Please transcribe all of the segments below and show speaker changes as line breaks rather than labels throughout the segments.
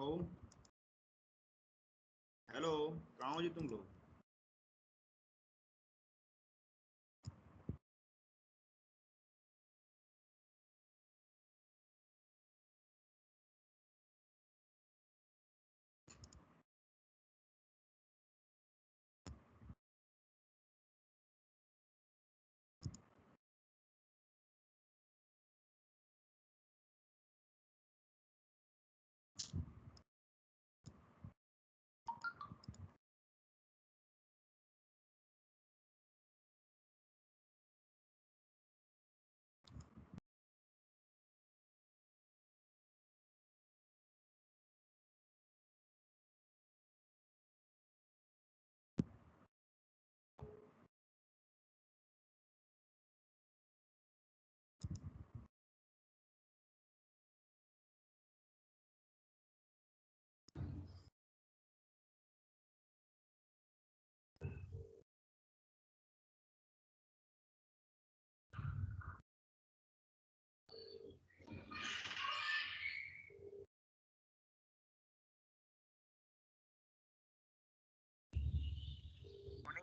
हो हेलो, कहाँ हो जी तुम लोग?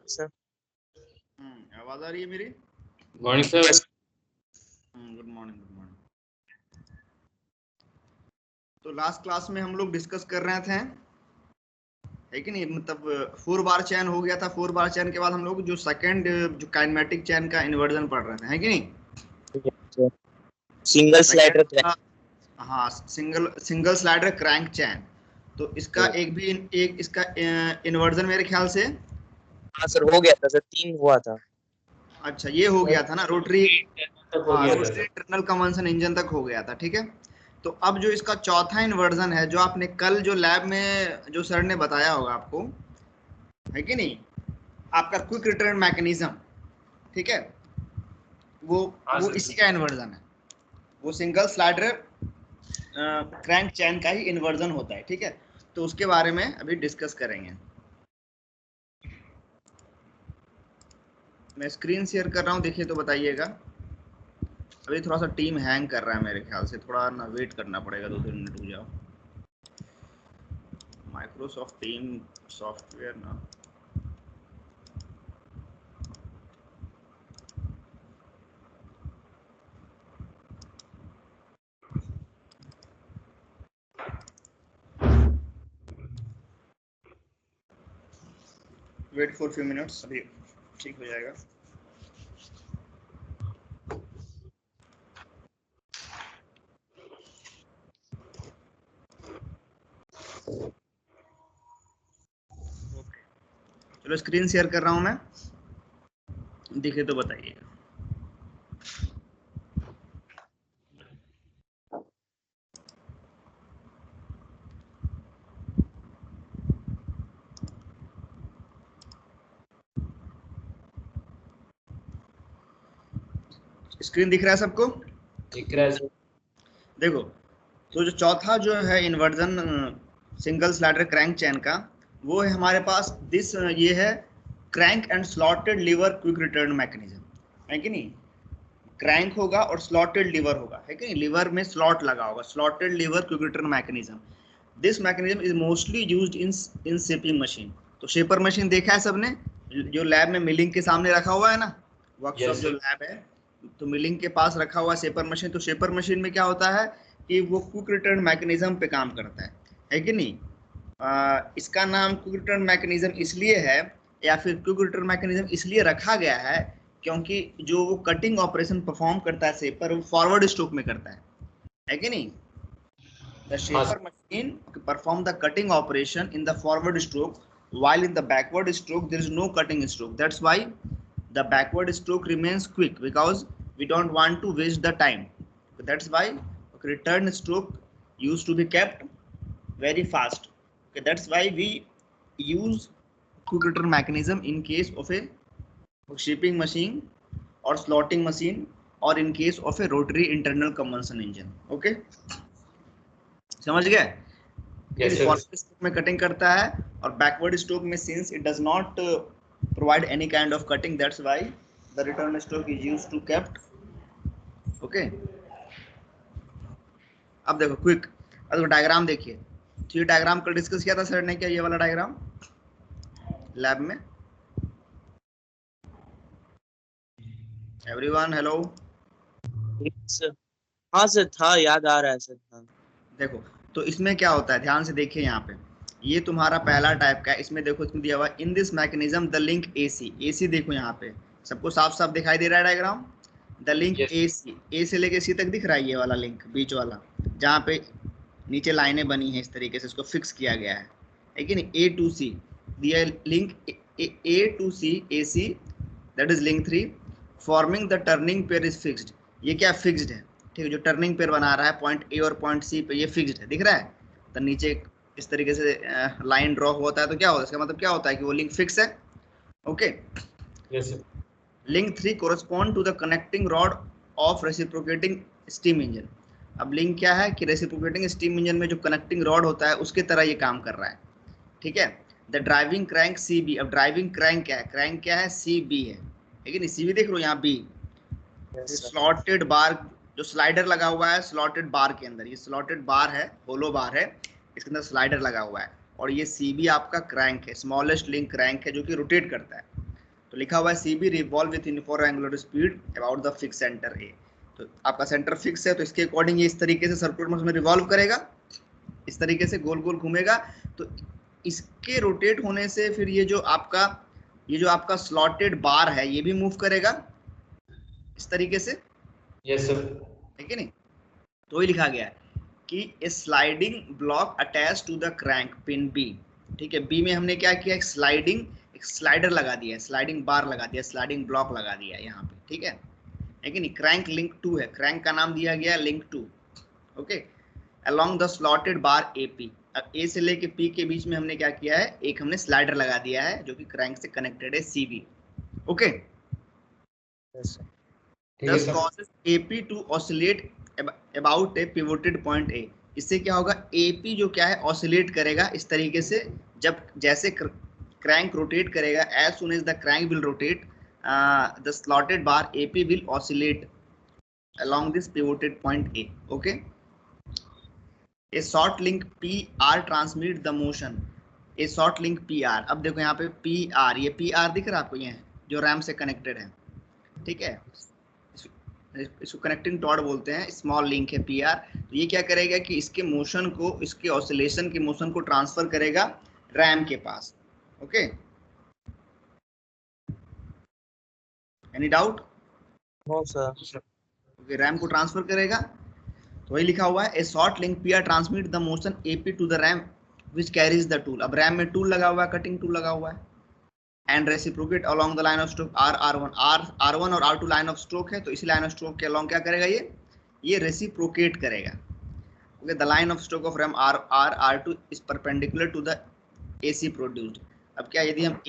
सर
आवाज आ रही है मेरी?
Morning sir.
Good morning, good morning. तो लास्ट क्लास में हम लोग डिस्कस कर रहे थे, है कि नहीं, मतलब 4 बार चैन हो गया था। 4 बार चैन के बाद हम लोग जो सेकंड जो काइनेमेटिक चैन का इन्वर्जन पढ़ रहे थे, है कि नहीं?
सिंगल स्लाइडर
क्रैंक, हाँ, सिंगल स्लाइडर क्रैंक चैन। तो इसका एक इसका इन्वर्जन मेरे ख्याल से,
हाँ सर, हो गया था सर, 3 हुआ था।
अच्छा, ये हो गया था ना, रोटरी,
हो गया था सर।
इंटरनल कंबशन इंजन तक हो गया था, ठीक है। तो अब जो इसका चौथा इन्वर्जन है, जो आपने कल जो लैब में जो सर ने बताया होगा आपको, है कि नहीं, आपका क्विक रिटर्न मैकेनिज्म, ठीक है, वो इसी का इन्वर्जन है। वो सिंगल स्लाइडर क्रैंक चैन का ही इन्वर्जन होता है, ठीक है। तो उसके बारे में अभी डिस्कस करेंगे। मैं स्क्रीन शेयर कर रहा हूँ, देखिए तो बताइएगा। अभी थोड़ा सा टीम हैंग कर रहा है मेरे ख्याल से, थोड़ा ना वेट करना पड़ेगा, 2-3 मिनट रुक जाओ। माइक्रोसॉफ्ट टीम सॉफ्टवेयर ना, वेट फॉर फ्यू मिनट्स, अभी ठीक हो जाएगा। चलो स्क्रीन शेयर कर रहा हूं मैं, दिखे तो बताइएगा। स्क्रीन दिख रहा है सबको?
दिख रहा है सर।
देखो, तो जो चौथा जो है inversion single slider crank chain का, वो है हमारे पास ये है crank and slotted lever quick return mechanism, है कि नहीं। क्रैंक होगा और स्लॉटेड लीवर होगा, है कि नहीं, लीवर में स्लॉट लगा होगा, slotted lever quick return mechanism. This mechanism is mostly used in shaping machine. तो शेपर मशीन देखा है सबने, जो लैब में मिलिंग के सामने रखा हुआ है ना, वर्कशॉप
Yes,
जो लैब है, तो मिलिंग के पास रखा हुआ शेपर मशीन। तो शेपर मशीन में क्या होता है कि वो क्विक रिटर्न मैकेनिज्म पे काम करता है कि नहीं। इसका नाम क्विक रिटर्न मैकेनिज्म इसलिए है, या फिर क्विक रिटर्न मैकेनिज्म इसलिए रखा गया है, क्योंकि जो वो कटिंग ऑपरेशन परफॉर्म करता है शेपर, वो फॉरवर्ड स्ट्रोक में करता है कि नहीं। The shaper machine perform the cutting operation in the forward stroke, while in the backward stroke there is no cutting stroke. That's why the backward stroke remains quick, because we don't want to waste the time. That's why return stroke used to be kept very fast. Okay, that's why we use quick return mechanism in case of a shaping machine or slotting machine, or in case of a rotary internal combustion engine. Okay, समझ गए? Forward stroke में cutting करता है, और backward stroke में since it does not provide any kind of cutting, that's why the return stroke is used to kept. Okay, अब देखो quick, अब डायग्राम देखिए। तो ये डायग्राम कल डिस्कस किया था सर ने, क्या ये वाला डायग्राम लैब में? Everyone hello.
सर हाँ सर था, याद आ रहा है सर। हाँ
देखो तो इसमें क्या होता है, ध्यान से देखिए यहाँ पे, ये तुम्हारा पहला टाइप का है। इसमें देखो इसमें दिया हुआ इन this mechanism the link AC. AC देखो यहाँ पे सबको साफ साफ दिखाई दे रहा है diagram. The link
Yes.
AC, A से लेके सी तक दिख रहा है ये वाला लिंक, बीच वाला जहाँ पे नीचे लाइनें बनी है, इस तरीके से इसको फिक्स किया गया है कि नहीं? ए टू सी दिया link, A to C A C, that is link 3 forming the turning pair is fixed. ये क्या फिक्स्ड है, ठीक है? जो टर्निंग पेयर बना रहा है पॉइंट ए और पॉइंट सी पे, ये फिक्स्ड है, दिख रहा है? तो नीचे इस तरीके से लाइन ड्रॉ होता है तो क्या होता है, इसका मतलब क्या होता है कि वो लिंक फिक्स है। Okay,
Yes, sir.
Link 3 correspond to the connecting rod of reciprocating steam engine. अब लिंक क्या है कि रेसिप्रोकेटिंग स्टीम इंजन में जो कनेक्टिंग रॉड होता है उसके तरह ये काम कर रहा है, ठीक है? The driving crank C B. अब ड्राइविंग क्रैंक क्या है? क्रैंक क्या है? सी बी है, लेकिन सी बी देख लो यहाँ बी, स्लॉटेड बार जो स्लाइडर लगा हुआ है स्लॉटेड बार के अंदर, ये स्लॉटेड बार है, होलो बार है, इसके अंदर स्लाइडर लगा हुआ है, और ये सी बी आपका क्रैंक है, स्मॉलेस्ट लिंक क्रैंक है जो कि रोटेट करता है। तो लिखा हुआ है C B revolve with uniform angular speed about the fix centre A. तो आपका सेंटर फिक्स है तो इसके अकॉर्डिंग ये इस तरीके से सर्कुलर मोशन में रिवॉल्व करेगा, इस तरीके से गोल गोल घूमेगा। तो इसके रोटेट होने से फिर ये जो आपका स्लॉटेड बार है ये भी मूव करेगा इस तरीके से,
Yes, sir.
ठीक है नहीं? तो ये लिखा गया है कि a sliding block attach to the crank pin B, ठीक है? बी में हमने क्या किया, एक स्लाइडर लगा दिया, स्लाइडिंग बार लगा दिया, स्लाइडिंग ब्लॉक लगा दिया यहाँ पे, ठीक है? लेकिन क्रैंक लिंक 2 है, क्रैंक का नाम दिया गया link 2। Okay, along the slotted bar A P. अब ए से लेके पी के बीच में हमने क्या किया है, एक हमने स्लाइडर लगा दिया है जो कि क्रैंक से कनेक्टेड है सी बी। ओके,
ठीक है
thus
sir.
causes AP to oscillate about a pivoted point A। इससे क्या होगा, AP जो क्या है ऑसिलेट करेगा इस तरीके से, जब जैसे क्रैंक रोटेट करेगा, as soon as the crank will rotate the slotted bar AP will oscillate along this pivoted point A। okay, a short link PR transmit the motion, a short link PR। अब देखो यहाँ पे PR, ये PR दिख रहा है आपको, ये जो रैम से कनेक्टेड है, ठीक है? इसको कनेक्टिंग टॉर्ड बोलते हैं, स्मॉल लिंक है पीआर। तो ये क्या करेगा कि इसके मोशन को, इसके ऑसिलेशन के मोशन को ट्रांसफर करेगा रैम के पास। Okay, any doubt?
No sir.
Okay, ram को ट्रांसफर करेगा, तो वही लिखा हुआ है a short link PR transmit the motion AP to the ram which carries the tool. अब रैम में टूल लगा हुआ है, कटिंग टूल लगा हुआ है, and reciprocate along the line of stroke R1 और R2 लाइन ऑफ स्ट्रोक है, तो इसी लाइन ऑफ स्ट्रोक के अलोंग क्या करेगा, ये रेसिप्रोकेट करेगा। Okay, the line of stroke of ram R2 is perpendicular to the AC produced. अब क्या, यदि हम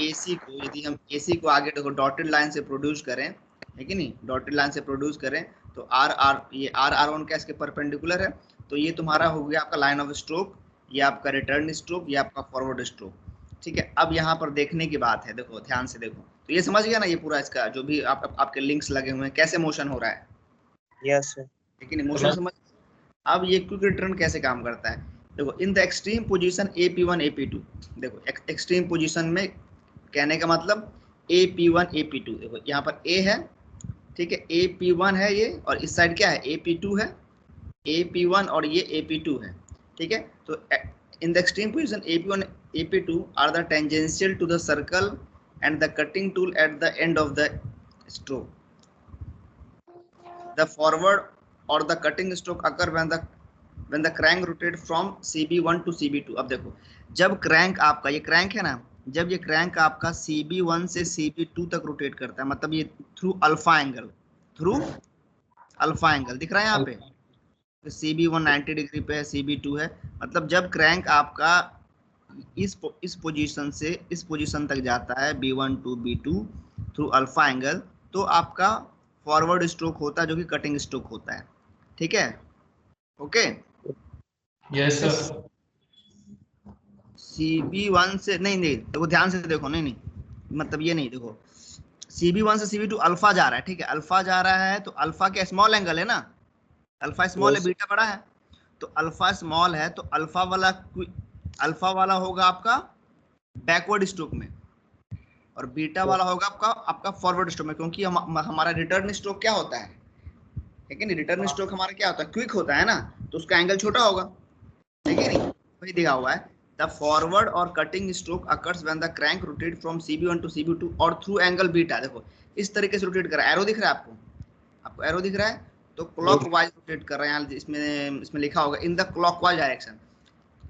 AC को आगे देखो डॉटेड लाइन से प्रोड्यूस करें, है कि नहीं? डॉटेड लाइन से प्रोड्यूस करें तो ये R1 क्या इसके परपेंडिकुलर है, तो ये तुम्हारा हो गया आपका लाइन ऑफ स्ट्रोक, ये आपका रिटर्न स्ट्रोक, ये आपका फॉरवर्ड स्ट्रोक, ठीक है? अब यहाँ पर देखने की बात है, देखो ध्यान से देखो, तो ये समझ गया ना, ये पूरा इसका जो भी आपके लिंक्स लगे हुए हैं कैसे मोशन हो रहा है,
यस सर।
लेकिन मोशन समझ। अब ये क्विक रिटर्न कैसे काम करता है, देखो in the extreme position AP1 AP2, देखो एक्सट्रीम पोजीशन में कहने का मतलब AP1 AP2, देखो यहाँ पर A है, ठीक है? AP1 है ये, और इस साइड क्या है, AP2 है, AP1 और ये AP2 है, ठीक है? तो in the extreme position AP1 AP2 are the tangential to the circle and the cutting tool at the end of the stroke. The forward or the cutting stroke occur when the crank rotate from CB1 to CB2। अब देखो जब crank आपका, ये crank है ना, जब ये crank आपका CB1 से CB2 तक रोटेट करता है, मतलब ये थ्रू अल्फा एंगल दिख रहा है यहाँ पे, CB1 90 डिग्री पे है, CB2 है, मतलब जब क्रैंक आपका इस पोजीशन से इस पोजीशन तक जाता है B1 to B2 through alpha angle, तो आपका फॉरवर्ड स्ट्रोक होता है जो कि कटिंग स्ट्रोक होता है, ठीक है? Okay,
Yes, sir.
CB1 से नहीं देखो ध्यान से देखो, नहीं मतलब ये नहीं, देखो CB1 से CB2 अल्फा जा रहा है, ठीक है? अल्फा जा रहा है तो अल्फा क्या स्मॉल एंगल है ना, अल्फा स्मॉल है, बीटा बड़ा है, तो अल्फा स्मॉल है तो अल्फा वाला होगा आपका बैकवर्ड स्ट्रोक में, और बीटा वाला होगा आपका फॉरवर्ड स्ट्रोक में, क्योंकि हमारा रिटर्न स्ट्रोक क्या होता है कि नहीं, रिटर्न स्ट्रोक हमारा क्या होता है, क्विक होता है ना, तो उसका एंगल छोटा होगा, ठीक है नहीं, वही दिखा हुआ है। द फॉरवर्ड और cutting stroke occurs when the crank rotate from CB1 to CB2 और थ्रू एंगल बीटा। देखो इस तरीके से रोटेट कर रहा है, एरो दिख रहा है आपको एरो दिख रहा है, तो क्लॉकवाइज रोटेट कर रहा है, यहाँ इसमें लिखा होगा इन द क्लॉकवाइज डायरेक्शन।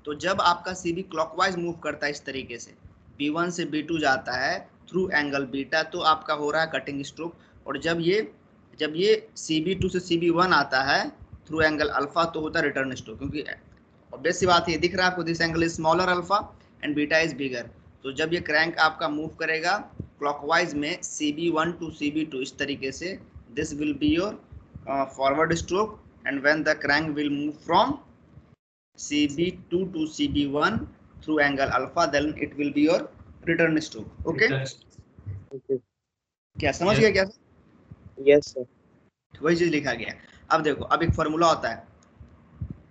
तो जब आपका CB क्लॉकवाइज मूव करता है इस तरीके से, B1 से B2 जाता है थ्रू एंगल बीटा, तो आपका हो रहा है कटिंग स्ट्रोक। और जब ये CB2 से CB1 आता है थ्रू एंगल अल्फा, तो होता है रिटर्न स्ट्रोक, क्योंकि ऑब्वियस सी बात है, दिख रहा है आपको, this angle is smaller alpha and beta is bigger. तो जब ये क्रैंक आपका मूव करेगा क्लॉकवाइज में CB1 टू CB2 इस तरीके से, this will be your forward stroke, and when the crank will move from CB2 to CB1 through angle alpha, then it will be your return stroke. Okay? क्या समझ गया क्या?
Yes sir.
वही चीज लिखा गया। अब देखो, अब एक फॉर्मूला होता है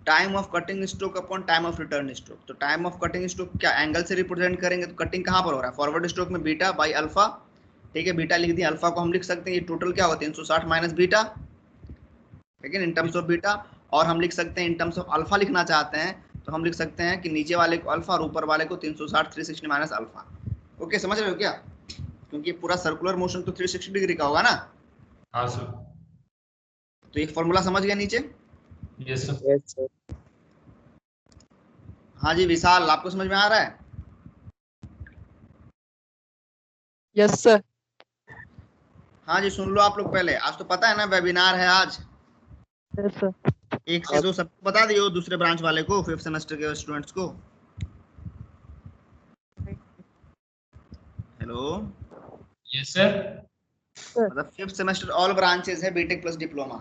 time of cutting stroke upon time of return stroke. तो टाइम ऑफ कटिंग स्ट्रोक क्या एंगल से रिप्रेजेंट करेंगे, तो कटिंग कहाँ पर हो रहा है, फॉरवर्ड स्ट्रोक में बीटा बाई अल्फा, ठीक है, बीटा लिख दिया, अल्फा को हम लिख सकते हैं ये टोटल क्या होगा 360 माइनस बीटा, ठीक है, इन टर्म्स ऑफ बीटा। और हम लिख सकते हैं इन टर्म्स ऑफ अल्फा लिखना चाहते हैं तो हम लिख सकते हैं कि नीचे वाले को अल्फा और ऊपर वाले को 360 360 माइनस अल्फा। ओके, समझ रहे हो क्या, क्योंकि पूरा सर्कुलर मोशन तो 360 डिग्री का होगा ना।
हाँ सर।
तो ये फॉर्मूला समझ गया नीचे?
Yes sir.
Yes sir.
हाँ जी विशाल, आपको समझ में आ रहा है?
Yes sir.
हाँ जी, सुन लो आप लोग पहले, आज तो पता है ना वेबिनार है आज,
यस सर।
1 से 2 सबको बता दियो, दूसरे ब्रांच वाले को, 5th सेमेस्टर के स्टूडेंट्स को। Hello,
yes sir.
मतलब 5th सेमेस्टर ऑल ब्रांचेस है, बीटेक प्लस डिप्लोमा,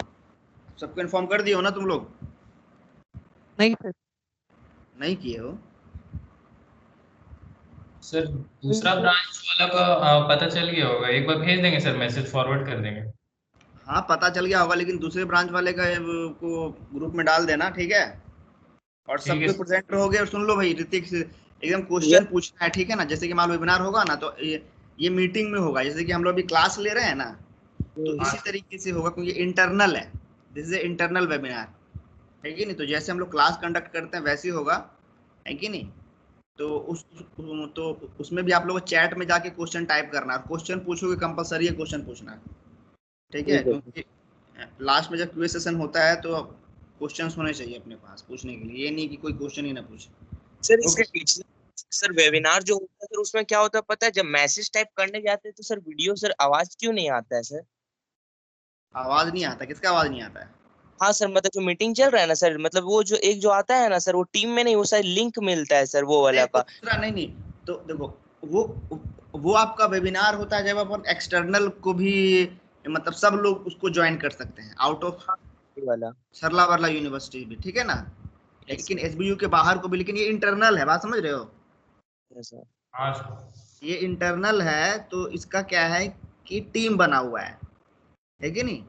सबको इन्फॉर्म कर दियो ना तुम लोग?
नहीं सर।
नहीं किए हो?
सर दूसरा ब्रांच वाला का पता चल गया होगा, एक बार भेज देंगे सर, मैसेज फॉरवर्ड कर देंगे।
हाँ पता चल गया होगा, लेकिन दूसरे ब्रांच वाले का को ग्रुप में डाल देना, ठीक है, और
ठीक है
सबको प्रेजेंट रहोगे। और सुन लो भाई ऋतिक से एकदम क्वेश्चन पूछना है, ठीक है ना, जैसे कि मान लो वेबिनार होगा ना, तो ये मीटिंग में होगा, जैसे कि हम लोग अभी क्लास ले रहे हैं ना, तो इसी तरीके से होगा, क्योंकि इंटरनल है, दिस इज इंटरनल वेबिनार, है कि नहीं। तो जैसे हम लोग क्लास कंडक्ट करते हैं वैसे ही होगा, है कि नहीं। तो उसमें भी आप लोग चैट में जाके क्वेश्चन टाइप करना है, क्वेश्चन पूछोगे, कंपलसरी है क्वेश्चन पूछना, ठीक है, क्योंकि लास्ट में जब क्यूए सेशन होता है तो क्वेश्चंस होने चाहिए अपने पास पूछने के लिए, ये नहीं कि कोई क्वेश्चन ही ना पूछे।
सर इसके पीछे सर वेबिनार जो होता है सर, उसमें क्या होता है पता है, जब मैसेज टाइप करने जाते हैं तो सर वीडियो सर आवाज क्यों नहीं आता है सर?
आवाज नहीं आता? किसका आवाज नहीं आता है?
हाँ सर, मतलब जो मीटिंग चल रहा है ना सर, मतलब वो जो एक जो आता है ना सर, वो टीम में नहीं, वो शायद लिंक मिलता है सर वो वाला का।
दूसरा नहीं, तो देखो वो आपका वेबिनार होता है जब अपन एक्सटर्नल को भी, मतलब सब लोग उसको ज्वाइन कर सकते हैं, आउट ऑफ
वाला
सरला वाला यूनिवर्सिटी भी, ठीक है ना, लेकिन एसबीयू के बाहर को भी, लेकिन ये इंटरनल है, बात समझ रहे हो,
हाँ सर।
ये इंटरनल है। तो इसका क्या है कि टीम बना हुआ है कि नहीं,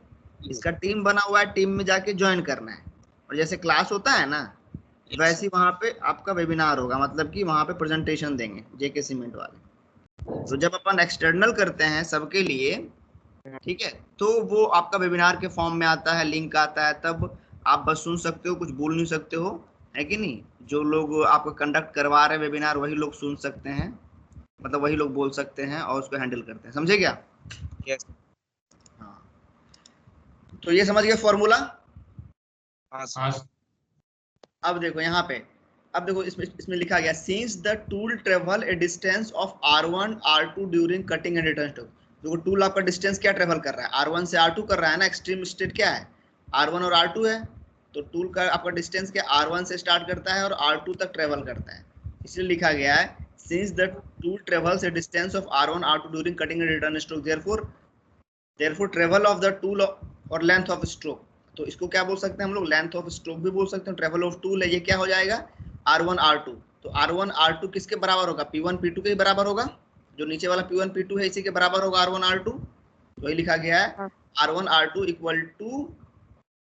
इसका टीम बना हुआ है, टीम में जाके ज्वाइन करना है, और जैसे क्लास होता है ना वैसे ही वहां पे आपका वेबिनार होगा, मतलब कि वहां पे प्रेजेंटेशन देंगे जेके सीमेंट वाले। तो जब अपन एक्सटर्नल करते हैं सबके लिए, ठीक है, तो वो आपका वेबिनार के फॉर्म में आता है, लिंक आता है, तब आप बस सुन सकते हो, कुछ बोल नहीं सकते हो, है कि नहीं। जो लोग आपको कंडक्ट करवा रहे हैं वेबिनार वही लोग सुन सकते हैं, मतलब वही लोग बोल सकते हैं और उसको हैंडल करते हैं, समझे क्या?
यस।
हाँ, तो ये समझ गए फॉर्मूला?
हाँ
हाँ
सर।
अब देखो यहाँ पे, अब देखो इसमें लिखा गया since the tool travel A distance of r1 r2 during cutting and return stroke. देखो टूल आपका डिस्टेंस क्या ट्रेवल कर रहा है, r1 से r2 कर रहा है ना, एक्सट्रीम स्टेट क्या है, r1 और r2 है, तो टूल का आपका डिस्टेंस क्या r1 से स्टार्ट करता है और r2 तक ट्रेवल करता है, इसलिए लिखा गया है since the tool travels A distance of r1 r2 during cutting and return stroke therefore travel of the tool और लेंथ ऑफ स्ट्रोक। तो इसको क्या बोल सकते हैं हम लोग, लेंथ ऑफ स्ट्रोक भी बोल सकते हैं, ट्रेवल ऑफ टूल है, ये क्या हो जाएगा r1 r2। तो r1 r2 किसके बराबर होगा, p1 p2 के बराबर होगा, जो नीचे वाला p1 p2 है इसी के बराबर होगा r1 r2, वही लिखा गया है r1 r2 equal to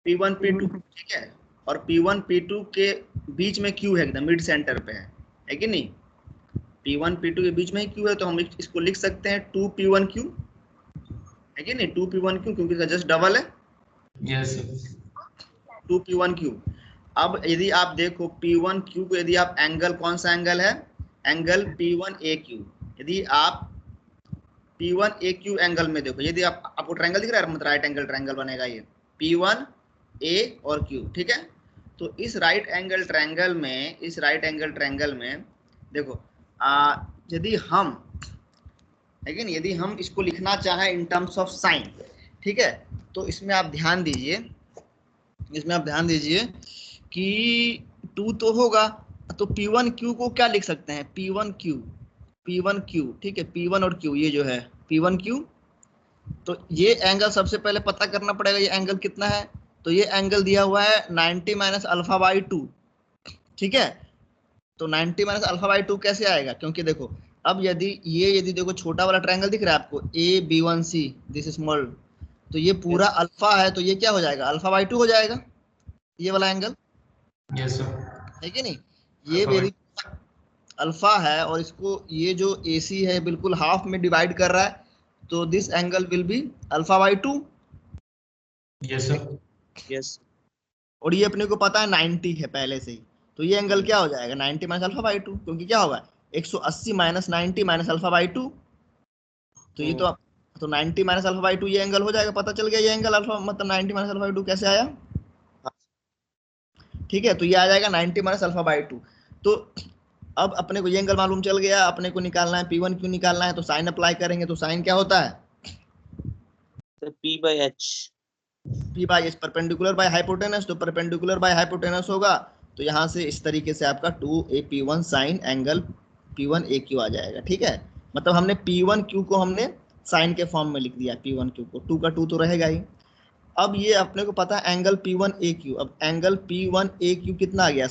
p1 p2, ठीक है। और P1 P2 के बीच में Q है, एकदम मिड सेंटर पे है कि नहीं? P1 P2 के बीच में ही Q है, तो हम इसको लिख सकते हैं 2P1Q, है कि नहीं? 2P1Q, क्योंकि इसका जस्ट डबल है,
यस सर।
2P1Q। अब यदि आप देखो P1Q को, यदि आप एंगल, कौन सा एंगल है? Angle P1AQ। यदि आप P1AQ एंगल में देखो, यदि आपको ट्रायंगल दिख रहा है, मतलब राइट एंगल ट्रायंगल बनेगा ये P1A और Q, ठीक है? तो इस राइट एंगल ट्रायंगल में देखो, यदि हम, लेकिन यदि हम इसको लिखना चाहें इन टर्म्स ऑफ साइन, ठीक है, तो इसमें आप ध्यान दीजिए कि 2 तो होगा, तो P1Q को क्या लिख सकते हैं? P1Q, ठीक है, P1 और Q, ये जो है P1Q, तो ये एंगल सबसे पहले पता करना पड़ेगा, ये एंगल कितना है? तो ये एंगल दिया हुआ है 90 माइनस अल्फा बाई 2, ठीक है? तो 90 माइनस अल्फा बाई 2 कैसे आएगा? क्योंकि देखो, अब यदि देखो छोटा वाला ट्रायंगल दिख रहा है आपको, AB1C, दिस स्मॉल, तो ये पूरा अल्फा है, तो ये क्या हो जाएगा? अल्फा बाई 2 हो जाएगा, ये वाला एंगल,
यस सर।
है कि नहीं? ये यदि अल्फा है और इसको ये जो AC है बिल्कुल हाफ में डिवाइड कर रहा है, तो this angle will be alpha by 2।
Yes sir.
Yes.
और ये अपने को पता है 90 है पहले से ही, तो ये एंगल क्या हो जाएगा? 90 माइनस अल्फा बाई 2, क्योंकि क्या होगा? 180 माइनस 90 माइनस अल्फा बाई 2, तो ये तो 90 माइनस अल्फा बाई 2 ये एंगल हो जाएगा। पता चल गया ये एंगल अल्फा, मतलब 90 माइनस अल्फा बाई 2 कैसे आया? ठीक है, तो ये आ जाएगा 90 माइनस अल्फा बाई 2। तो अब अपने को ये एंगल मालूम चल गया, अपने को निकालना है P1Q निकालना है, तो साइन अप्लाई करेंगे, तो साइन क्या होता है?
P/H।
P by H, perpendicular by hypotenuse, तो परपेंडिकुलर बाय हाइपोटेनस होगा, तो यहाँ से इस तरीके से आपका 2AP1 साइन एंगल P1AQ आ जाएगा, ठीक है? मतलब हमने P1Q को हमने साइन के फॉर्म में लिख दिया, P1Q को, 2 का 2 तो रहेगा ही। अब ये अपने को पता है एंगल P1AQ, अब एंगल P1AQ कितना आ गया?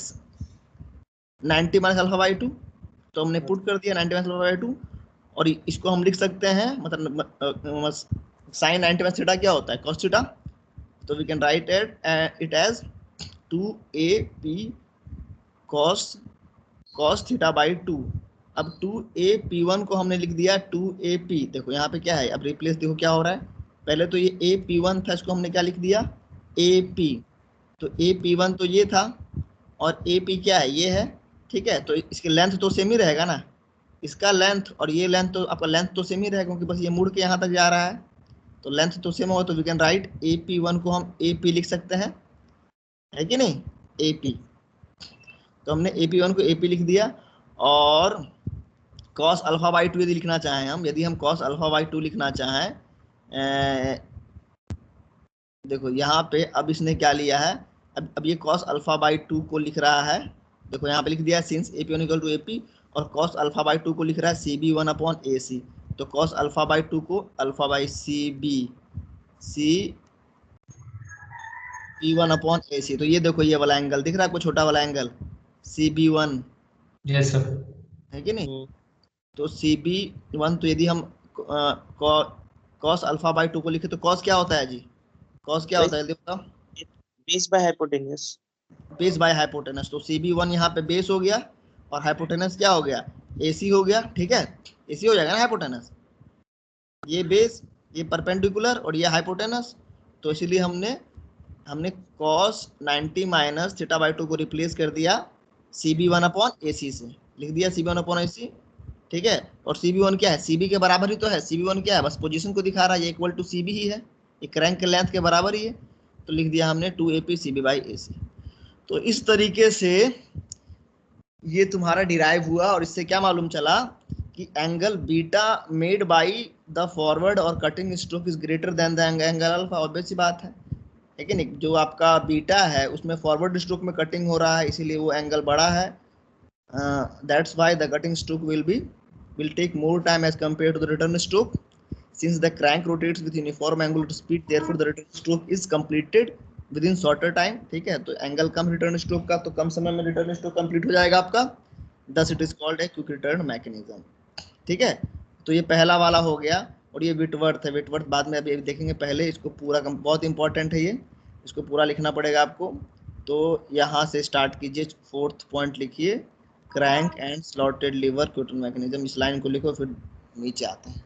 90 माइनस अल्फा बाई 2, तो हमने पुट कर दिया 90 माइनस अल्फा बाई 2, और इसको हम लिख सकते हैं, मतलब साइन 90 माइनस थीटा क्या होता है? कॉस थीटा, तो we can write it as 2AP cos theta by 2। अब 2AP1 को हमने लिख दिया 2AP, देखो यहाँ पे क्या है, अब रिप्लेस देखो क्या हो रहा है, पहले तो ये AP1 था, इसको हमने क्या लिख दिया? AP, तो AP1 तो ये था, और AP क्या है? ये है, ठीक है? तो इसकी लेंथ तो सेम ही रहेगा ना, इसका लेंथ और ये लेंथ, तो आपका लेंथ तो सेम ही रहेगा, क्योंकि बस ये मुड़ के यहाँ तक जा रहा है, तो लेंथ तो सेम होगा, तो वी कैन राइट AP1 को हम AP लिख सकते हैं, है कि नहीं? AP, तो हमने AP1 को AP लिख दिया, और cos अल्फा बाई 2 यदि लिखना चाहें हम, यदि हम cos अल्फा बाई 2 लिखना चाहें, देखो यहाँ पे अब इसने क्या लिया है, अब ये cos अल्फा बाई 2 को लिख रहा है, देखो यहाँ पे लिख दिया since AP1 equal to AP, और cos अल्फा बाई 2 को लिख रहा है CB1 अपॉन AC, तो cos अल्फा बाई 2 को alpha by CB1 upon AC, तो ये देखो ये वाला एंगल दिख रहा है आपको, छोटा वाला एंगल CB1,
यस सर।
है कि नहीं? तो CB1, तो यदि हम cos अल्फा बाई 2 को लिखे, तो cos क्या होता है जी? cos क्या होता है जल्दी बताओ?
Base by hypotenuse.
Base by hypotenuse, तो CB1 यहाँ पे बेस हो गया, और हाइपोटेनस क्या हो गया? AC हो गया, ठीक है? AC हो जाएगा ना हाइपोटेनस, ये बेस, ये परपेंडिकुलर, और ये हाइपोटेनस, तो इसीलिए हमने cos 90 माइनस थीटा बाई 2 को रिप्लेस कर दिया CB1 अपॉन AC से, लिख दिया CB1 अपॉन AC, ठीक है? और CB1 क्या है? CB के बराबर ही तो है, CB1 क्या है? बस पोजीशन को दिखा रहा है, ये इक्वल टू CB ही है, ये क्रैंक के लेंथ के बराबर ही है, तो लिख दिया हमने 2AP CB बाई AC। तो इस तरीके से ये तुम्हारा डिराइव हुआ, और इससे क्या मालूम चला कि angle beta made by the forward और cutting stroke is greater than the angle alpha, obvious सी बात है कि नहीं? जो आपका बीटा है उसमें फॉरवर्ड स्ट्रोक में कटिंग हो रहा है, इसीलिए वो एंगल बड़ा है, that's why the cutting stroke will take more time as compared to the return stroke, since the crank rotates with uniform angular speed, therefore the return stroke is completed within shorter time, ठीक है? तो angle कम return stroke का, तो कम समय में return stroke complete हो जाएगा आपका, thus it is called a quick return mechanism, ठीक है? तो ये पहला वाला हो गया, और ये विटवर्थ है, विटवर्थ बाद में अभी देखेंगे, पहले इसको पूरा बहुत इंपॉर्टेंट है ये, इसको पूरा लिखना पड़ेगा आपको। तो यहाँ से स्टार्ट कीजिए, फोर्थ पॉइंट लिखिए, crank and slotted lever quick mechanism, इस लाइन को लिखो, फिर नीचे आते हैं।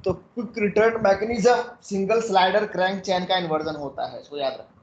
तो quick return mechanism single slider crank chain का इन्वर्जन होता है, इसको याद रखना।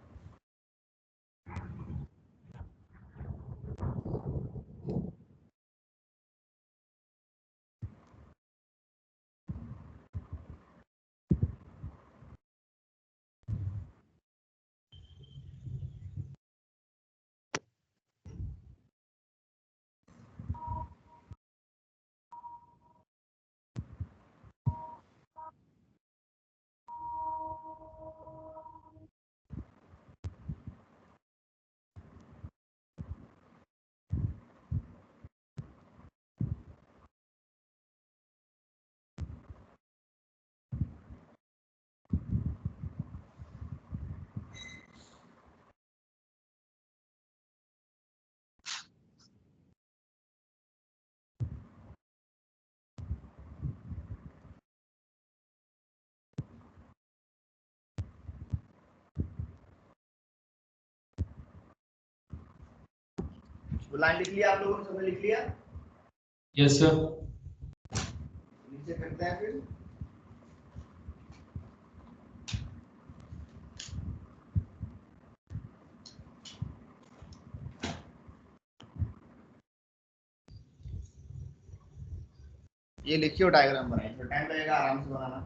लाइन लिख लिया आप लोगों ने, सबने लिख लिया?
Yes sir.
नीचे करते हैं फिर। ये लिखियो, डायग्राम बनाइए, फिर टाइम लगेगा आराम से बनाना।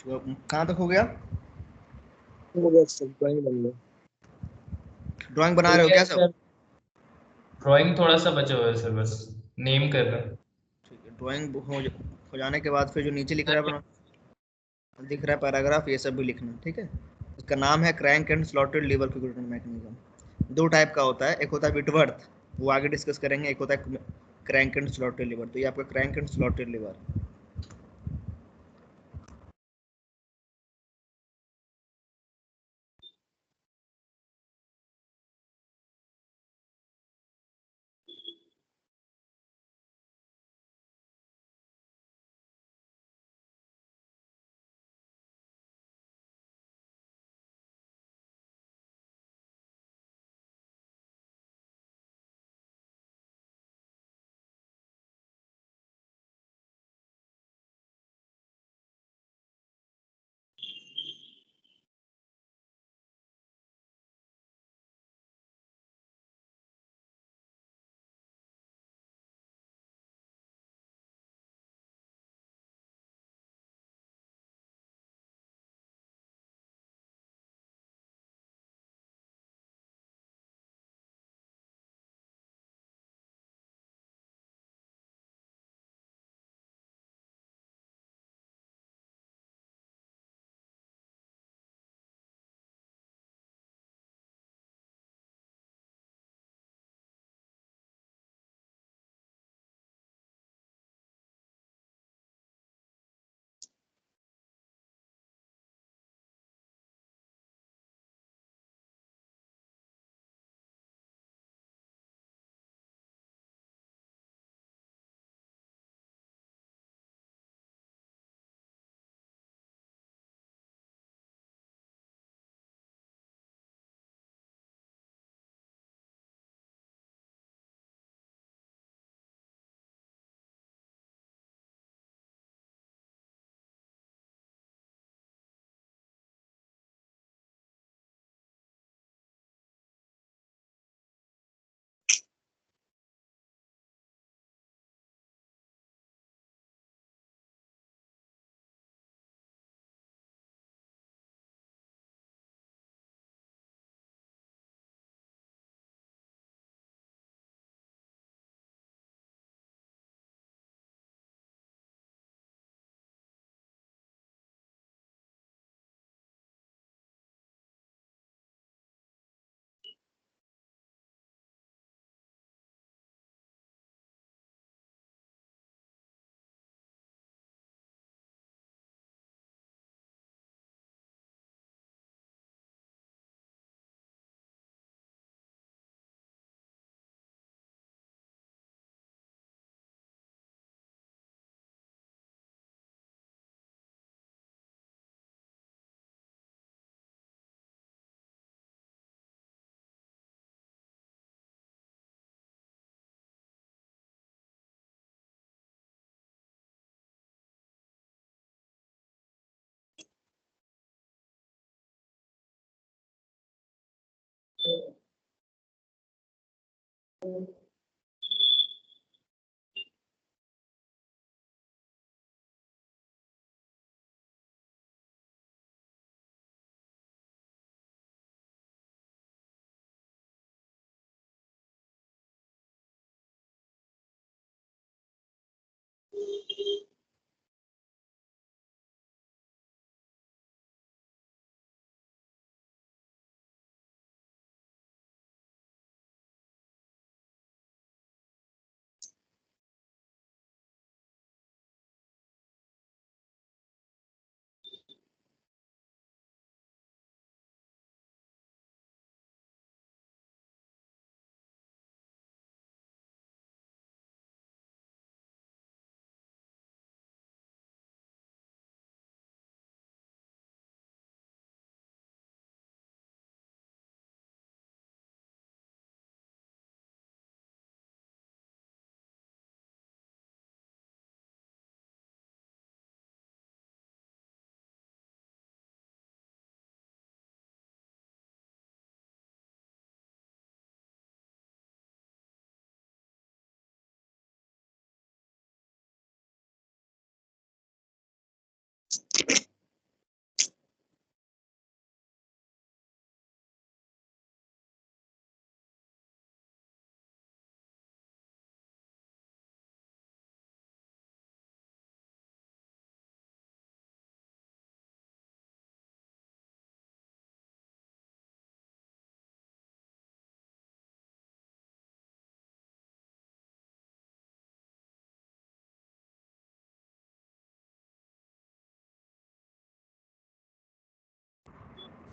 कहाँ तक हो गया?
हो गया सर, ड्राइंग बन गया।
ड्राइंग बना
हो
रहे हो
गया
क्या सब?
सर, ड्राइंग थोड़ा सा बचा हुआ है सर, बस नेम कर रहा हूं।
ठीक है, ड्राइंग हो जाने के बाद फिर जो नीचे लिख रहा है
सर,
दिख रहा है पैराग्राफ, ये सब भी लिखना, ठीक है। इसका नाम है क्रैंक एंड स्लॉटेड लीवर क्विल्टन मैकेनिज्म। दो टाइप का होता है, एक होता है विटवर्थ, वो आगे डिस्कस करेंगे, एक होता है क्रैंक एंड स्लॉटेड लीवर। तो ये आपका क्रैंक एंड स्लॉटेड लीवर।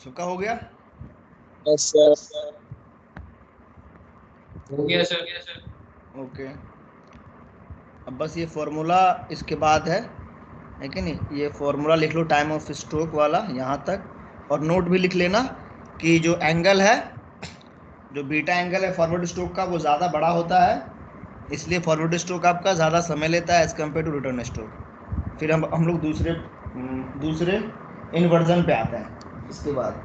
सबका हो गया?
Yes sir.
हो गया सर।
ओके, अब बस ये फॉर्मूला इसके बाद है कि नहीं? ये फॉर्मूला लिख लो टाइम ऑफ स्ट्रोक वाला यहाँ तक, और नोट भी लिख लेना कि जो एंगल है, जो बीटा एंगल है फॉरवर्ड स्ट्रोक का, वो ज़्यादा बड़ा होता है, इसलिए फॉरवर्ड स्ट्रोक आपका ज़्यादा समय लेता है as compare to return stroke. फिर हम लोग दूसरे इन्वर्जन पे आते हैं इसके बाद।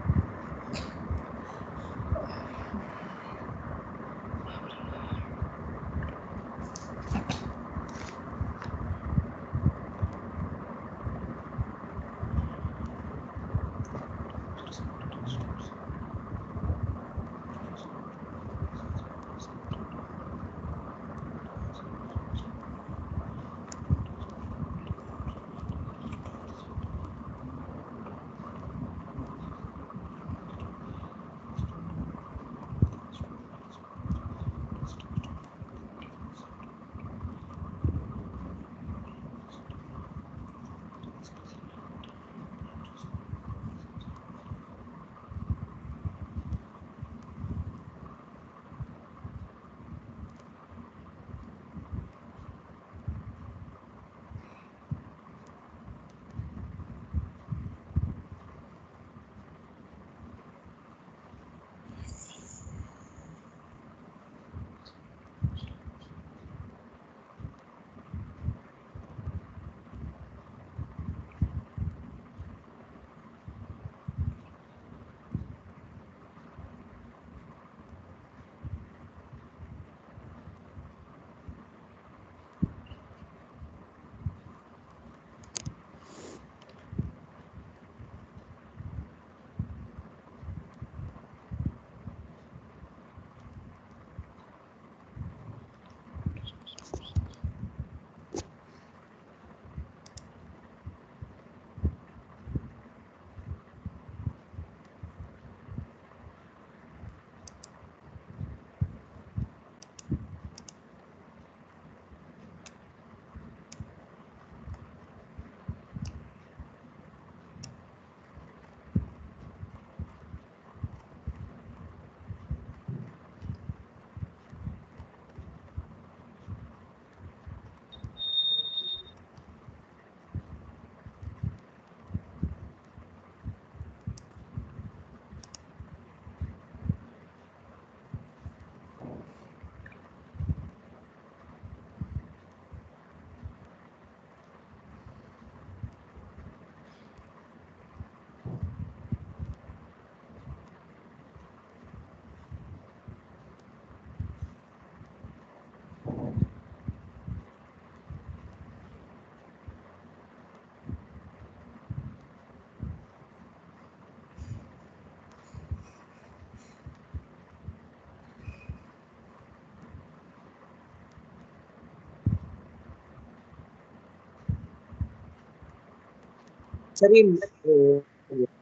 सर ये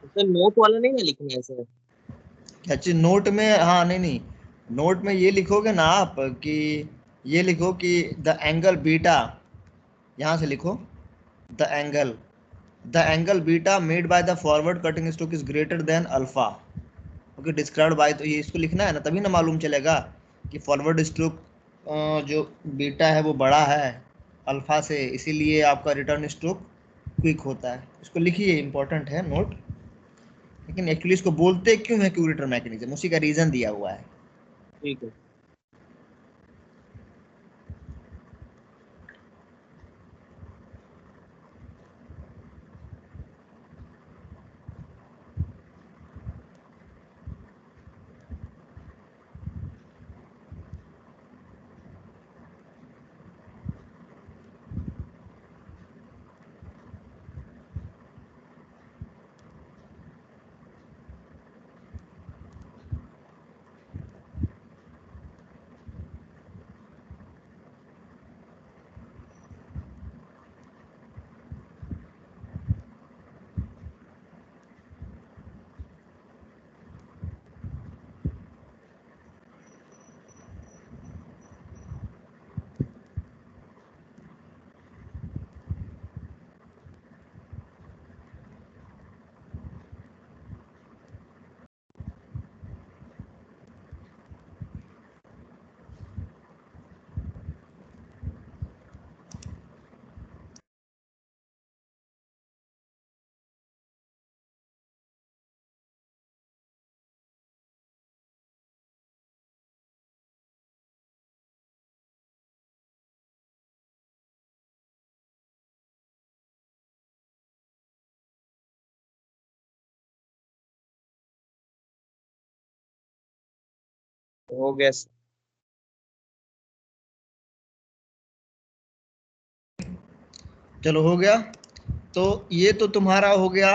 सर नोट वाला नहीं ना लिखना है सर?
अच्छा नोट में, हाँ नहीं नहीं, नोट में ये लिखोगे ना आप कि ये लिखो कि द एंगल बीटा, यहाँ से लिखो the angle beta made by the forward cutting stroke is greater then alpha. Okay, described bye, तो ये इसको लिखना है ना, तभी ना मालूम चलेगा कि फॉरवर्ड स्ट्रोक जो बीटा है वो बड़ा है अल्फा से, इसीलिए आपका रिटर्न स्ट्रोक क्विक होता है। इसको लिखिए, इंपॉर्टेंट है नोट। लेकिन एक्चुअली इसको बोलते क्यों है क्विक रिटर्न मैकेनिज्म, उसी का रीजन दिया हुआ है।
ठीक है। हो गया सर।
चलो हो गया। तो ये तो तुम्हारा हो गया,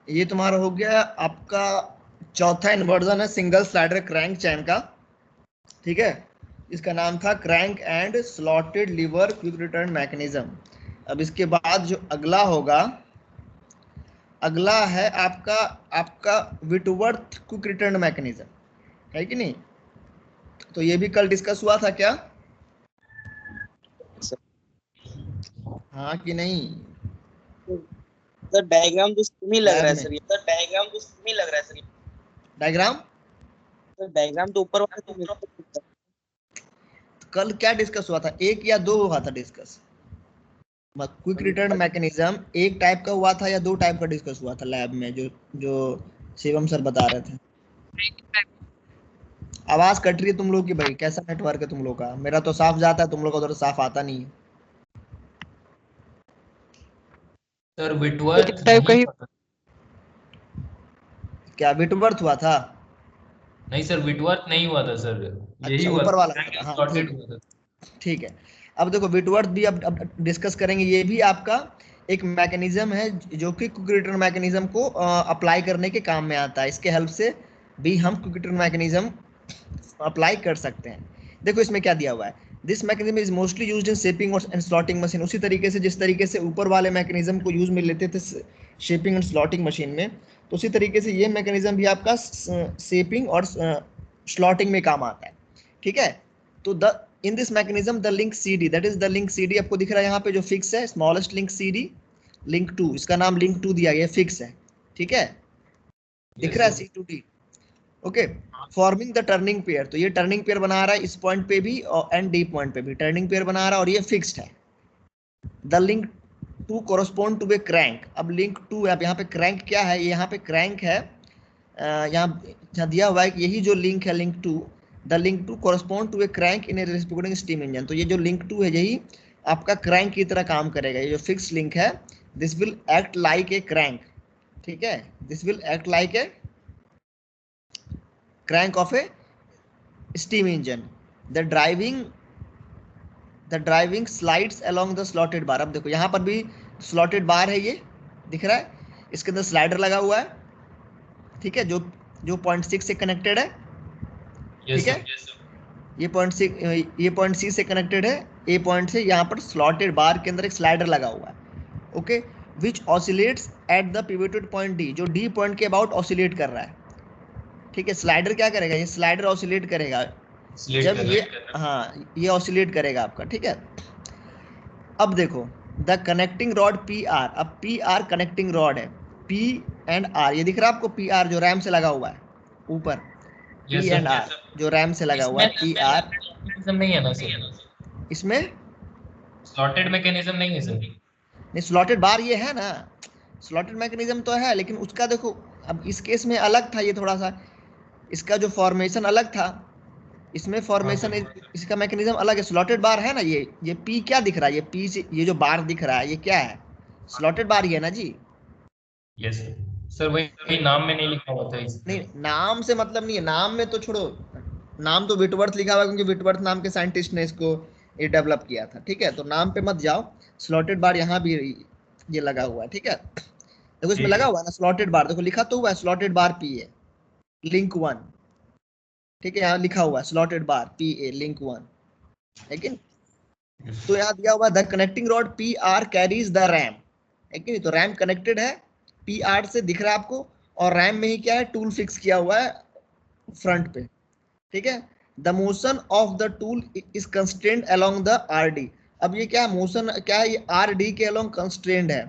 ये तुम्हारा हो गया आपका चौथा इन्वर्जन है सिंगल स्लाइडर क्रैंक चैन का। ठीक है, इसका नाम था crank and slotted lever quick return mechanism. अब इसके बाद जो अगला होगा, अगला है आपका आपका विटवर्थ क्विक रिटर्न मैकेनिज्म, है कि नहीं? तो ये भी कल डिस्कस हुआ था क्या? हाँ कि नहीं?
सर डायग्राम तो सेम ही लग
लैब
रहा है
में
सर ये। सर डायग्राम तो सेम ही लग रहा है सर ये।
डायग्राम,
सर डायग्राम तो ऊपर वाला तो मेरा को
कल क्या डिस्कस हुआ था, एक या दो हुआ था डिस्कस? क्विक रिटर्न मैकेनिज्म एक टाइप का हुआ था या दो टाइप का डिस्कस हुआ था लैब में, जो जो शिवम सर बता रहे थे? आवाज कट रही है तुम लोग की भाई, कैसा नेटवर्क है तुम लोग का? मेरा तो साफ जाता है, तुम लोग का उधर साफ आता नहीं है।
सर
एक
विटवर्थ
टाइप का
नहीं
ही
पता।
क्या विटवर्थ हुआ था?
नहीं सर, विटवर्थ नहीं हुआ था सर, यही
अच्छा,
हुआ
ऊपर
था,
वाला हुआ
क्रैंक
था,
एंड
हाँ ठीक
स्लॉटेड
है।
हुआ था।
ठीक है, अब देखो विटवर्थ भी अब डिस्कस करेंगे। ये भी आपका एक मैकेनिज्म है जो कि क्विक रिटर्न मैकेनिज्म को अप्लाई करने के काम में आता है। इसके हेल्प से भी हम क्विक रिटर्न मैकेनिज्म अप्लाई कर सकते हैं। देखो इसमें क्या दिया हुआ है, this mechanism is mostly used in shaping और स्लॉटिंग मशीन। उसी तरीके से जिस तरीके से ऊपर वाले मैकेनिज्म को यूज में लेते थे शेपिंग एंड स्लॉटिंग मशीन में, तो उसी तरीके से ये मैकेनिज्म भी आपका शेपिंग और स्लॉटिंग में काम आता है। ठीक है, तो the in this mechanism the link C D, that is the link C D, आपको दिख रहा है यहाँ पे जो फिक्स है, smallest link C D, link 2, इसका नाम लिंक 2 दिया गया, फिक्स है। ठीक है, दिख
यस
रहा है
sir.
C to D? Okay, forming the turning pair, तो ये टर्निंग पेयर बना रहा है इस पॉइंट पे भी और एंड डी पॉइंट पे भी टर्निंग पेयर बना रहा है, और ये फिक्स्ड है। The link two correspond to a crank. अब लिंक टू है, अब यहाँ पे क्रैंक क्या है, यहाँ पे क्रैंक है, यहाँ दिया हुआ है कि यही जो लिंक है link two, the link two correspond to a crank in a reciprocating steam engine. तो ये जो लिंक टू है यही आपका क्रैंक की तरह काम करेगा। ये जो फिक्स लिंक है, this will act like a crank. ठीक है, this will act like a crank of a steam engine. The driving slides along the slotted bar. अब देखो यहाँ पर भी स्लॉटेड बार है, ये दिख रहा है, इसके अंदर स्लाइडर लगा हुआ है। ठीक है, जो जो 0.6 से कनेक्टेड है।
यस
ठीक है,
सर।
ये पॉइंट सी से कनेक्टेड है, ए पॉइंट से, यहाँ पर स्लॉटेड बार के अंदर एक स्लाइडर लगा हुआ है। Okay, which oscillates at the pivoted point D, जो डी पॉइंट के अबाउट ऑसिलेट कर रहा है। ठीक है, स्लाइडर क्या करेगा, ये स्लाइडर ऑसिलेट करेगा जब ये, हाँ ये ऑसिलेट करेगा आपका। ठीक है, अब देखो the connecting rod P R, अब पी आर कनेक्टिंग रॉड है, पी एंड आर, ये दिख रहा है आपको पी आर जो रैम से लगा हुआ है ऊपर, पी एंड आर जो रैम से लगा हुआ है, पी आर।
मैकेनिज्म नहीं है ना सर,
इसमें
स्लॉटेड मैकेनिज्म नहीं है सर।
नहीं, स्लॉटेड बार ये है ना, स्लॉटेड मैकेनिज्म तो है, लेकिन उसका देखो अब इस केस में अलग था, ये थोड़ा सा इसका जो फॉर्मेशन अलग था, इसमें फॉर्मेशन इसका मैकेनिज्म अलग है। स्लॉटेड बार है ना, ये पी क्या दिख रहा है, ये पी से ये जो बार दिख रहा है ये क्या है, स्लॉटेड बार ही है ना जी।
यस सर, वही नाम में नहीं लिखा हुआ था
नहीं,
इसलिए।
नाम से मतलब नहीं है, नाम में तो छोड़ो, नाम तो विटवर्थ लिखा हुआ है क्योंकि विटवर्थ नाम के साइंटिस्ट ने इसको ये डेवलप किया था। ठीक है, तो नाम पे मत जाओ, स्लॉटेड बार यहाँ भी ये लगा हुआ है। ठीक है, देखो इसमें लगा हुआ है ना स्लॉटेड बार, देखो लिखा तो हुआ है slotted bar P A link 1। ठीक है, यहाँ लिखा हुआ है slotted bar P A link 1, लेकिन तो यहाँ दिया हुआ the connecting rod P R carries the RAM, है कि नहीं, तो रैम कनेक्टेड है पी आर से, दिख रहा है आपको, और रैम में ही क्या है, टूल फिक्स किया हुआ है फ्रंट पे। ठीक है, the motion of the tool is constrained along the R D, अब ये क्या है, मोशन क्या है, ये आर डी के अलोंग कंस्ट्रेंड है,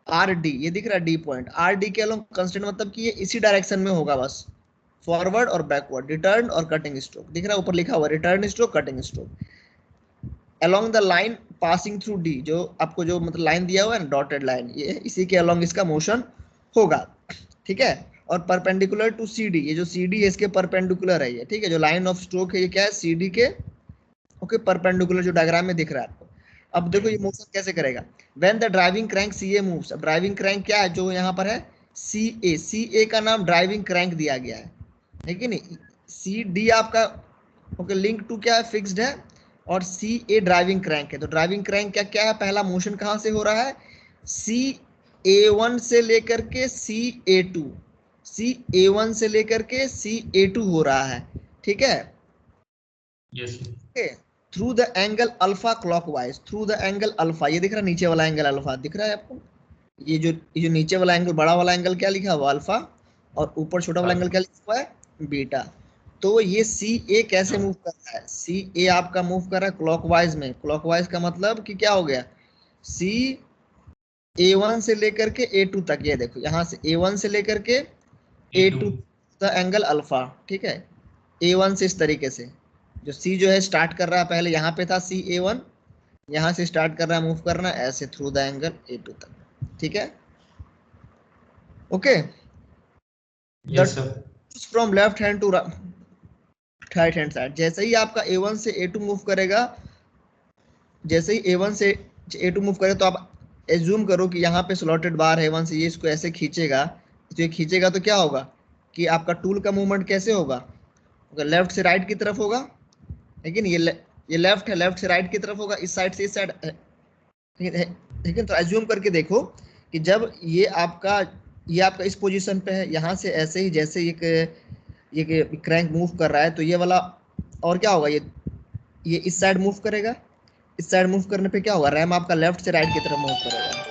आर डी ये दिख रहा है डी पॉइंट, आर डी के अलोंग कंस्ट्रेंड मतलब कि ये इसी डायरेक्शन में होगा बस, फॉरवर्ड और बैकवर्ड, रिटर्न और कटिंग स्ट्रोक, दिख रहा है ऊपर लिखा हुआ return stroke cutting stroke, along the line passing through D, जो आपको जो मतलब लाइन दिया हुआ है ना डॉटेड लाइन, ये इसी के अलोंग इसका मोशन होगा। ठीक है, और परपेंडिकुलर टू सी डी, ये जो सी डी है इसके परपेंडिकुलर है ये। ठीक है, जो लाइन ऑफ स्ट्रोक है ये क्या है, सी डी के ओके परपेंडिकुलर, जो डायग्राम में दिख रहा है आपको। अब देखो ये मोशन कैसे करेगा, when the driving crank C A moves, अब ड्राइविंग क्रैंक क्या है जो यहाँ पर है, सी ए, सी ए का नाम ड्राइविंग क्रैंक दिया गया है कि नहीं, सी डी आपका ओके लिंक टू क्या है, फिक्स्ड है, और सी ए ड्राइविंग क्रैंक है। तो ड्राइविंग क्रैंक क्या क्या है, पहला मोशन कहाँ से हो रहा है, सी ए वन से लेकर के सी ए टू, सी ए वन से लेकर के सी ए टू हो रहा है। ठीक है,
yes
through the angle alpha clockwise, through the angle alpha, ये दिख रहा है नीचे वाला एंगल अल्फा दिख रहा है आपको, ये जो नीचे वाला एंगल बड़ा वाला एंगल क्या लिखा हुआ अल्फा, और ऊपर छोटा वाला एंगल क्या लिखा हुआ है बीटा। तो ये सी ए कैसे मूव कर रहा है, सी ए आपका मूव कर रहा है क्लॉकवाइज में, क्लॉकवाइज का मतलब कि क्या हो गया, सी ए वन से लेकर के ए टू तक, ये देखो यहाँ से ए वन से लेकर के ए टू द एंगल अल्फा। ठीक है, ए वन से इस तरीके से, जो सी जो है स्टार्ट कर रहा है, पहले यहाँ पे था सी ए वन, यहाँ से स्टार्ट कर रहा है मूव करना ऐसे through the angle A two तक। ठीक है, okay,
yes sir,
from left hand to right hand side, जैसे ही आपका ए वन से ए टू मूव करेगा, जैसे ही ए वन से ए टू मूव करे, तो आप एज्यूम करो कि यहाँ पे स्लॉटेड बार है वन से, ये इसको ऐसे खींचेगा, तो ये खींचेगा तो क्या होगा कि आपका टूल का मूवमेंट कैसे होगा, लेफ्ट से राइट की तरफ होगा, लेकिन ये लेफ्ट है, लेफ्ट से राइट की तरफ होगा, इस साइड से इस साइड, लेकिन तो एज्यूम करके देखो कि जब ये आपका इस पोजीशन पे है, यहाँ से ऐसे ही जैसे ये क्रैंक मूव कर रहा है, तो ये वाला और क्या होगा, ये इस साइड मूव करेगा, इस साइड मूव करने पे क्या होगा, रैम आपका लेफ्ट से राइट की तरफ मूव करेगा।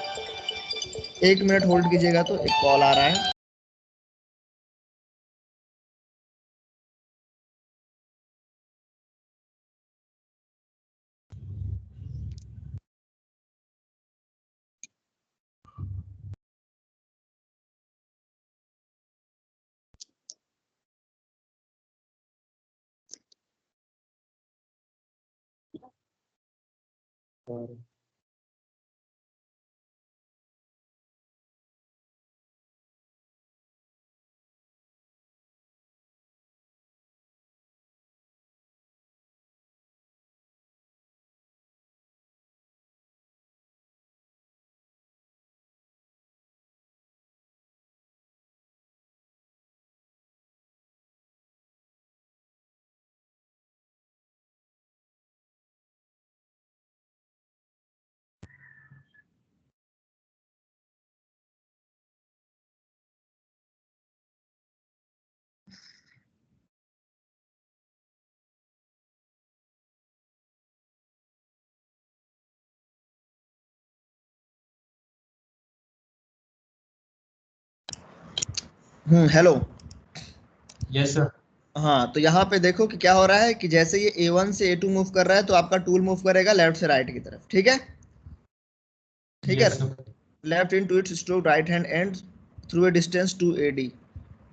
1 मिनट होल्ड कीजिएगा, तो एक कॉल आ रहा है। हेलो।
Yes sir.
हाँ, तो यहाँ पे देखो कि क्या हो रहा है कि जैसे ये A1 से A2 मूव कर रहा है तो आपका टूल मूव करेगा लेफ्ट से राइट की तरफ, ठीक है। ठीक है।
Yes sir.
Left in to its stroke right hand end through a distance 2AD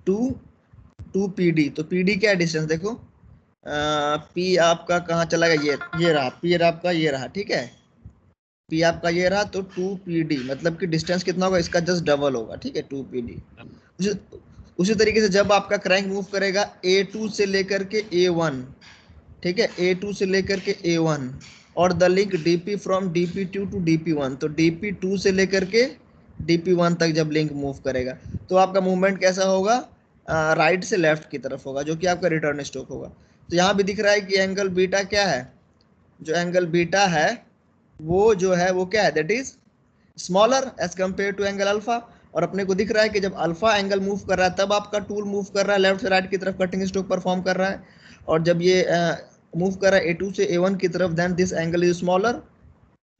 to 2PD। तो PD क्या है डिस्टेंस देखो, P आपका कहाँ चला गया, ये रहा P आपका, ये रहा, ठीक है। P आपका ये रहा, तो 2PD मतलब कि डिस्टेंस कितना होगा, इसका जस्ट डबल होगा, ठीक है, 2PD। उसी उसी तरीके से जब आपका क्रैंक मूव करेगा A2 से लेकर के A1, ठीक है, A2 से लेकर के A1 और the link DP from DP2 to DP1, तो DP2 से लेकर के DP1 तक जब लिंक मूव करेगा तो आपका मूवमेंट कैसा होगा, राइट से लेफ्ट की तरफ होगा, जो कि आपका रिटर्न स्ट्रोक होगा। तो यहाँ भी दिख रहा है कि एंगल बीटा क्या है, जो एंगल बीटा है वो जो है वो क्या है, that is smaller as compare to angle alpha. और अपने को दिख रहा है कि जब अल्फा एंगल मूव कर रहा है तब आपका टूल मूव कर रहा है लेफ्ट से राइट की तरफ, कटिंग स्ट्रोक परफॉर्म कर रहा है। और जब ये मूव कर रहा है A2 से A1 की तरफ, then this angle is smaller,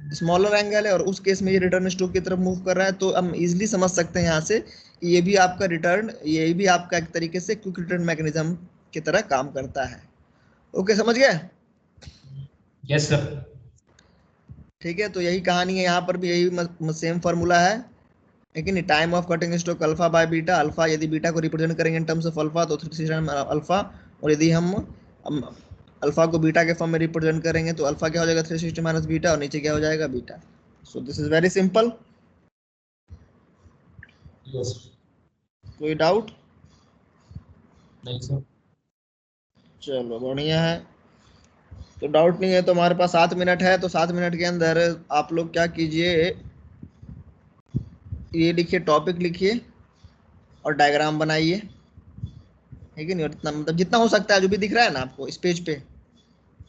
smaller angle है, और उस केस में ये रिटर्न स्ट्रोक की तरफ मूव कर रहा है। तो हम इजिली समझ सकते हैं यहाँ से कि ये भी आपका रिटर्न, ये भी आपका एक तरीके से क्विक रिटर्न मैकेनिज्म की तरह काम करता है। ओके, समझ गए।
Yes sir.
ठीक है, तो यही कहानी है, यहाँ पर भी यही सेम फार्मूला है। लेकिन time of cutting stroke alpha by beta, alpha यदि बीटा को रिप्रेजेंट करेंगे इन टर्म्स ऑफ अल्फा तो 3 अल्फा, और यदि हम अल्फा को बीटा के फॉर्म में रिप्रेजेंट करेंगे तो अल्फा क्या हो जाएगा 360 माइनस बीटा, और नीचे क्या हो जाएगा beta. So this is very simple.
Yes.
कोई डाउट?
नहीं सर।
चलो बढ़िया है। तो डाउट नहीं है तो हमारे पास 7 मिनट है, तो 7 मिनट के अंदर आप लोग क्या कीजिए, ये लिखिए, टॉपिक लिखिए और डायग्राम बनाइए, ठीक है नहीं, और इतना मतलब जितना हो सकता है जो भी दिख रहा है ना आपको इस पेज पे,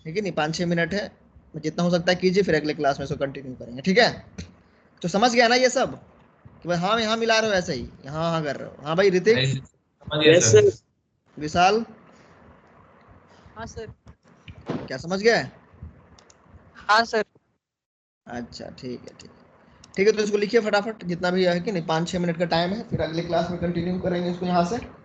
ठीक है नहीं, 5-6 मिनट है, जितना हो सकता है कीजिए, फिर अगले क्लास में इसको कंटिन्यू करेंगे, ठीक है। तो समझ गया ना ये सब कि भाई हाँ यहाँ मिला रहे हो ऐसे ही, यहाँ हाँ कर रहे हो, हाँ भाई ऋतिक,
नहीं, समझ गया
यस
सर।
सर।
विशाल,
हाँ सर।
क्या समझ गया है?
हाँ सर।
अच्छा ठीक है, ठीक है, ठीक है, तो इसको लिखिए फटाफट जितना भी है कि नहीं, 5-6 मिनट का टाइम है, फिर अगले क्लास में कंटिन्यू करेंगे इसको यहाँ से।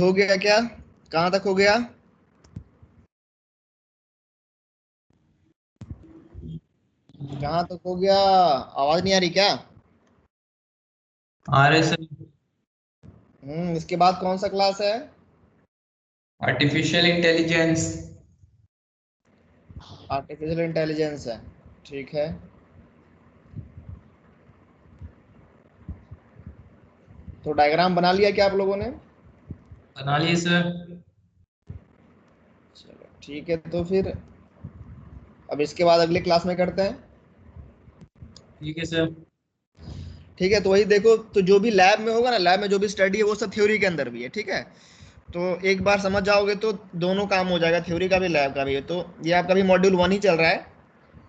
हो गया क्या? कहाँ तक हो गया? कहाँ तक हो गया? आवाज नहीं आ रही क्या?
आ रहे सर।
इसके बाद कौन सा क्लास है?
Artificial intelligence.
आर्टिफिशियल इंटेलिजेंस है, ठीक है। तो डायग्राम बना लिया क्या आप लोगों ने?
बना लिए सर।
चलो ठीक है, तो फिर अब इसके बाद अगले क्लास में करते हैं।
ठीक है सर।
ठीक है, तो वही देखो, तो जो भी लैब में होगा ना, लैब में जो भी स्टडी है वो सब थ्योरी के अंदर भी है, ठीक है। तो एक बार समझ जाओगे तो दोनों काम हो जाएगा, थ्योरी का भी लैब का भी है। तो ये आपका भी मॉड्यूल 1 ही चल रहा है,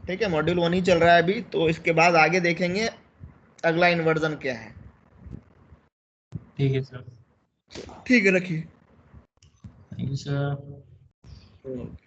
ठीक है, मॉड्यूल 1 ही चल रहा है अभी। तो इसके बाद आगे देखेंगे अगला इन्वर्जन क्या है।
ठीक है सर।
ठीक है, रखिए।
Thank you sir.